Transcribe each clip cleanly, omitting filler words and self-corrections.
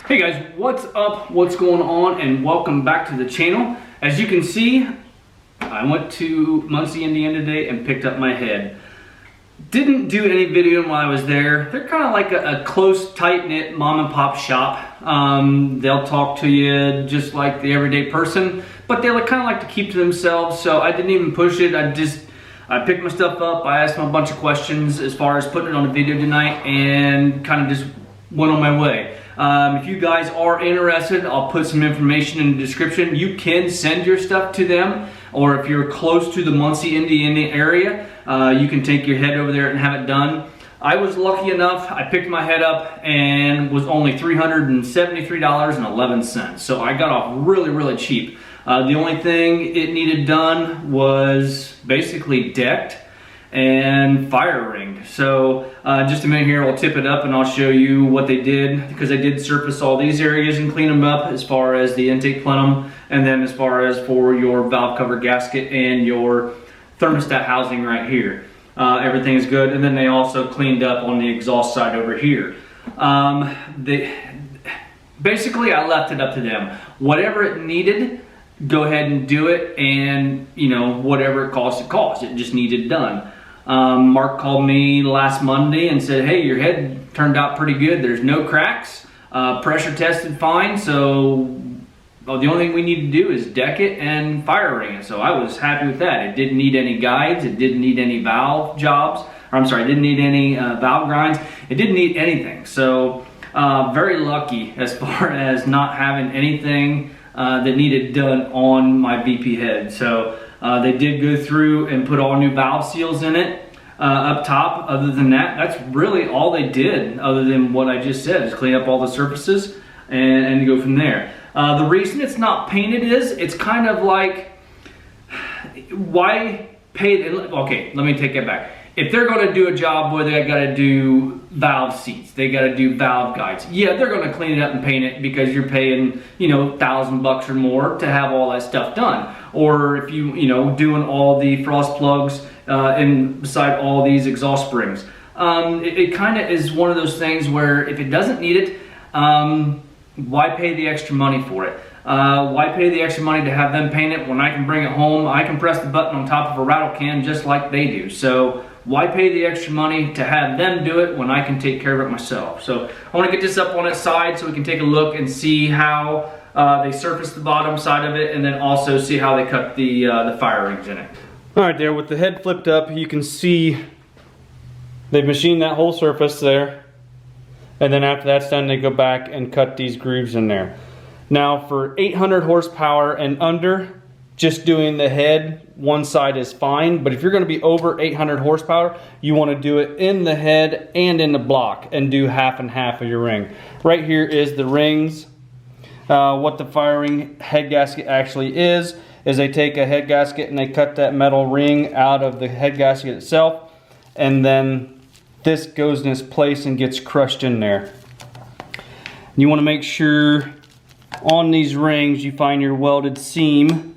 Hey guys, what's up? What's going on? And welcome back to the channel. As you can see, I went to Muncie, Indiana today and picked up my head. Didn't do any videoing while I was there. They're kind of like a close, tight-knit mom and pop shop. They'll talk to you just like the everyday person, but they kind of like to keep to themselves, so I didn't even push it. I picked my stuff up, I asked them a bunch of questions as far as putting it on a video tonight, and kind of just went on my way. If you guys are interested, I'll put some information in the description. You can send your stuff to them, or if you're close to the Muncie, Indiana area, you can take your head over there and have it done. I was lucky enough, I picked my head up and was only $373.11. So I got off really, really cheap. The only thing it needed done was basically decked and fire ringed. So just a minute here, I'll tip it up and I'll show you what they did, because they did surface all these areas and clean them up as far as the intake plenum, and then as far as for your valve cover gasket and your thermostat housing right here. Everything is good, and then they also cleaned up on the exhaust side over here. Basically I left it up to them. Whatever it needed, go ahead and do it, and you know, whatever it costs, it costs. It just needed done. Mark called me last Monday and said, hey, your head turned out pretty good. There's no cracks, pressure tested fine, so the only thing we need to do is deck it and fire ring it. So I was happy with that. It didn't need any guides, it didn't need any valve jobs, or I'm sorry, it didn't need any valve grinds, it didn't need anything. So very lucky as far as not having anything that needed done on my VP head. So they did go through and put all new valve seals in it up top. Other than that, that's really all they did, other than what I just said, is clean up all the surfaces and go from there. The reason it's not painted is, it's kind of like, why pay, okay, let me take it back. If they're going to do a job where they got to do valve seats, they got to do valve guides, yeah, they're going to clean it up and paint it, because you're paying, you know, $1,000 or more to have all that stuff done. Or if you know, doing all the frost plugs and beside all these exhaust springs, it kind of is one of those things where if it doesn't need it, why pay the extra money for it? Why pay the extra money to have them paint it when I can bring it home? I can press the button on top of a rattle can just like they do. So why pay the extra money to have them do it when I can take care of it myself? So I want to get this up on its side so we can take a look and see how they surface the bottom side of it, and then also see how they cut the fire rings in it. All right, there with the head flipped up, you can see they've machined that whole surface there. And then after that's done, they go back and cut these grooves in there. Now for 800 horsepower and under, just doing the head, one side is fine. But if you're going to be over 800 horsepower, you want to do it in the head and in the block, and do half and half of your ring. Right here is the rings. What the firing head gasket actually is they take a head gasket and they cut that metal ring out of the head gasket itself, and then this goes in its place and gets crushed in there. You want to make sure on these rings you find your welded seam.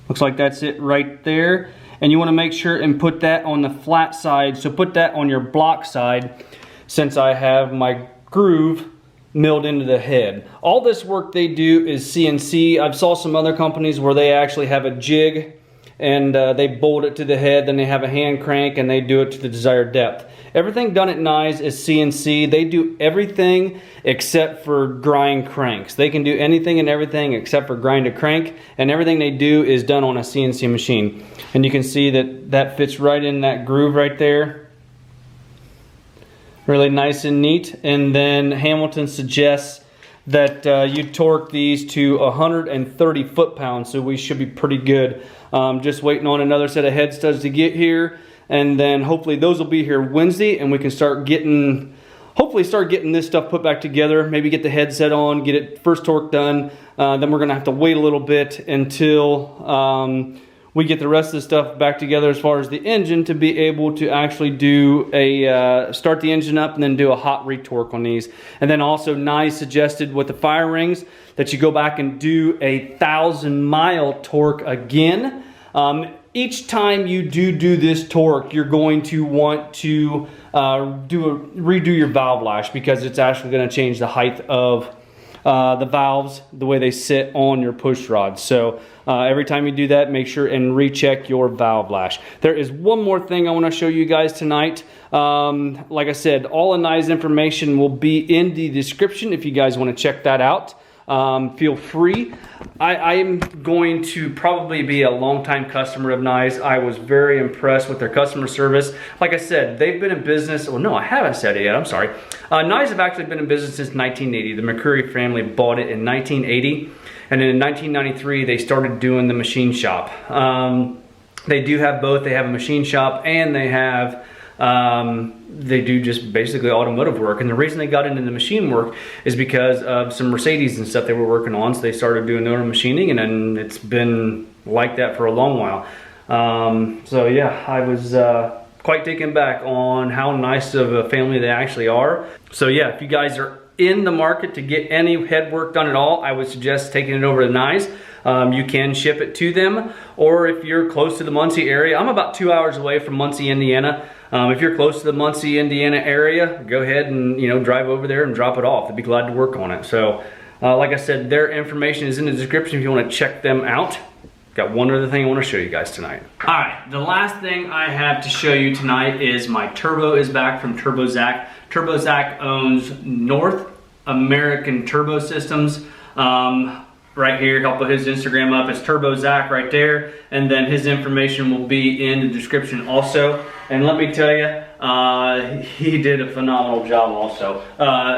Looks like that's it right there. And you want to make sure and put that on the flat side. So put that on your block side, since I have my groove milled into the head. All this work they do is CNC. I've saw some other companies where they actually have a jig and they bolt it to the head, then they have a hand crank and they do it to the desired depth. Everything done at Nye's is CNC. They do everything except for grind cranks. They can do anything and everything except for grind a crank, and everything they do is done on a CNC machine. And you can see that that fits right in that groove right there. Really nice and neat. And then Hamilton suggests that you torque these to 130 foot-pounds, so we should be pretty good. Just waiting on another set of head studs to get here, and then hopefully those will be here Wednesday, and we can start getting, hopefully start getting this stuff put back together. Maybe get the headset on, get it first torque done. Then we're gonna have to wait a little bit until we get the rest of the stuff back together as far as the engine, to be able to actually do a start the engine up and then do a hot retorque on these. And then also Nye suggested with the fire rings that you go back and do a 1,000-mile torque again. each time you do this torque, you're going to want to redo your valve lash, because it's actually going to change the height of the valves, the way they sit on your push rod. So every time you do that, make sure and recheck your valve lash. There is one more thing I want to show you guys tonight. Like I said, all of Nye's information will be in the description if you guys want to check that out. Feel free. I'm going to probably be a longtime customer of Nye's. I was very impressed with their customer service. Like I said, they've been in business. Well, no, I haven't said it yet. I'm sorry. Nye's have actually been in business since 1980. The McCurry family bought it in 1980. And then in 1993, they started doing the machine shop. They do have both. They have a machine shop, and they have they do just basically automotive work. And the reason they got into the machine work is because of some Mercedes and stuff they were working on. So they started doing their own machining, and then it's been like that for a long while. So yeah, I was quite taken back on how nice of a family they actually are. So yeah, if you guys are in the market to get any head work done at all, I would suggest taking it over to Nye's. You can ship it to them, or if you're close to the Muncie area, I'm about 2 hours away from Muncie, Indiana. If you're close to the Muncie, Indiana area, go ahead and drive over there and drop it off. They'd be glad to work on it. So like I said, their information is in the description if you want to check them out. Got one other thing I want to show you guys tonight. All right, the last thing I have to show you tonight is my turbo is back from TurboZac. TurboZac owns North American Turbo Systems. Right here, I'll put his Instagram up. It's TurboZac right there, and then his information will be in the description also. And let me tell you, he did a phenomenal job also.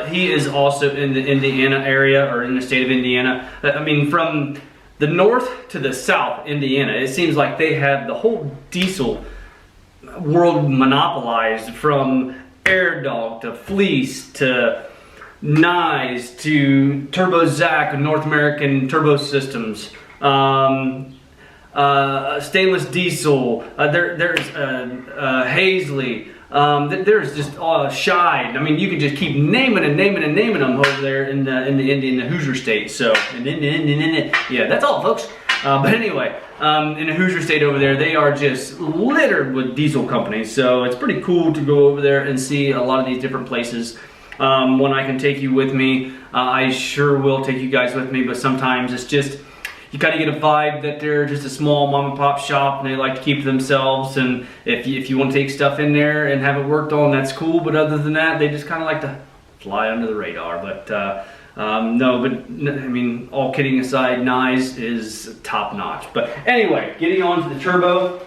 He is also in the Indiana area, or in the state of Indiana. I mean, from the north to the south, Indiana, it seems like they have the whole diesel world monopolized, from Air Dog to Fleece to Nye's to TurboZac, North American Turbo Systems, stainless diesel. There's Hazley. There's just Scheid. I mean, you can just keep naming them over there in the Hoosier State. So, yeah, that's all, folks. But anyway, in the Hoosier State over there, they are just littered with diesel companies. So it's pretty cool to go over there and see a lot of these different places. When I can take you with me, I sure will take you guys with me, but sometimes it's just, you kind of get a vibe that they're just a small mom and pop shop and they like to keep to themselves, and if you want to take stuff in there and have it worked on, that's cool, but other than that, they just kind of like to fly under the radar. But no, but I mean, all kidding aside, Nye's is top notch. But anyway, getting on to the turbo,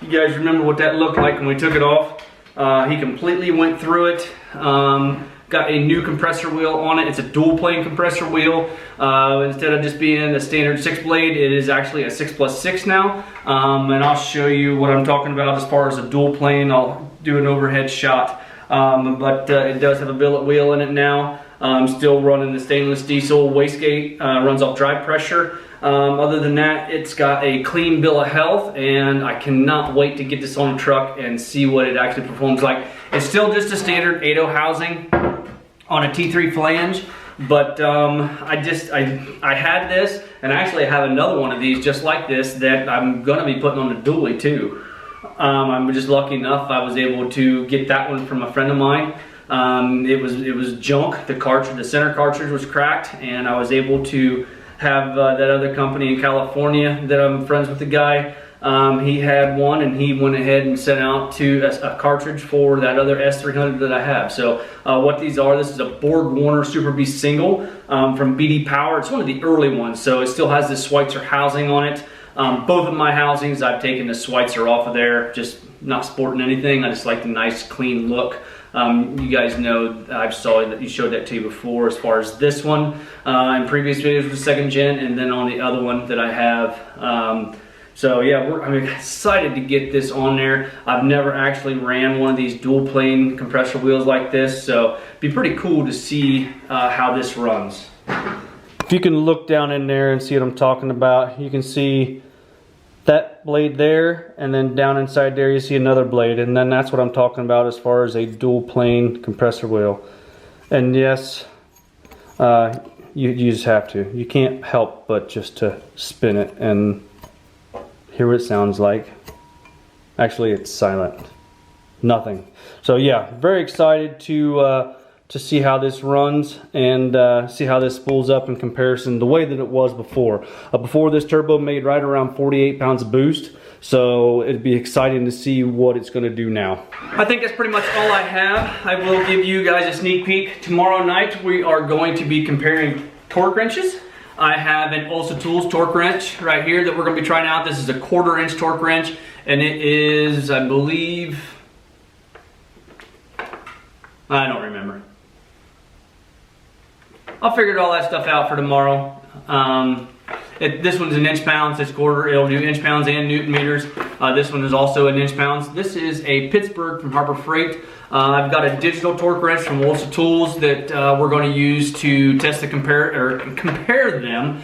you guys remember what that looked like when we took it off? He completely went through it. Got a new compressor wheel on it. It's a dual plane compressor wheel. Instead of just being a standard 6-blade, it is actually a 6+6 now. And I'll show you what I'm talking about as far as a dual plane. I'll do an overhead shot. But it does have a billet wheel in it now. I'm still running the stainless diesel wastegate, runs off drive pressure. Other than that, it's got a clean bill of health, and I cannot wait to get this on the truck and see what it actually performs like. It's still just a standard 8.0 housing on a T3 flange, but I had this, and actually I have another one of these just like this that I'm gonna be putting on the dually too. I'm just lucky enough I was able to get that one from a friend of mine. It was junk. The center cartridge was cracked, and I was able to have that other company in California that I'm friends with the guy. He had one, and he went ahead and sent out to a cartridge for that other S300 that I have. So what these are, this is a Borg Warner Super Beast single from BD Power. It's one of the early ones, so it still has this Schweitzer housing on it. Both of my housings, I've taken the Schweitzer off of there, just not sporting anything. I just like the nice clean look. You guys know I've saw that you showed that to you before as far as this one in previous videos with the 2nd gen, and then on the other one that I have. So yeah, I'm excited to get this on there. I've never actually ran one of these dual plane compressor wheels like this, so it'd be pretty cool to see how this runs. If you can look down in there and see what I'm talking about, you can see that blade there, and then down inside there you see another blade, and then that's what I'm talking about as far as a dual plane compressor wheel. And yes, you just have to. You can't help but just to spin it, and hear what it sounds like. Actually, it's silent. Nothing. So yeah, very excited to see how this runs and see how this spools up in comparison to the way that it was before. Before, this turbo made right around 48 pounds of boost. So it'd be exciting to see what it's going to do now. I think that's pretty much all I have. I will give you guys a sneak peek. Tomorrow night we are going to be comparing torque wrenches. I have an Olsa Tools torque wrench right here that we're going to be trying out. This is a 1/4 inch torque wrench, and it is, I believe, I don't remember. I'll figure all that stuff out for tomorrow. This one's in inch pounds, this 1/4, it'll do inch pounds and Newton meters. This one is also in inch pounds. This is a Pittsburgh from Harbor Freight. I've got a digital torque wrench from Olsa Tools that we're going to use to test the compare them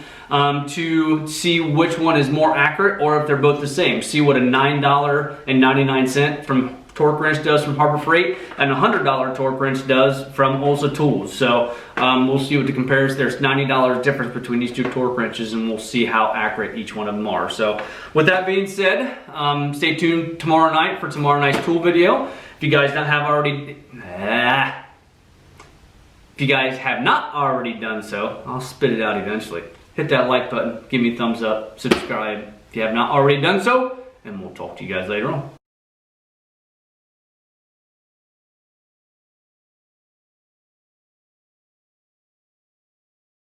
to see which one is more accurate or if they're both the same. See what a $9.99 from torque wrench does from Harbor Freight and a $100 torque wrench does from Olsa Tools. So we'll see what the comparison. There's $90 difference between these two torque wrenches, and we'll see how accurate each one of them are. So with that being said, stay tuned tomorrow night for tomorrow night's tool video. If you guys have not already done so, I'll spit it out eventually. Hit that like button, give me a thumbs up, subscribe if you have not already done so, and we'll talk to you guys later on.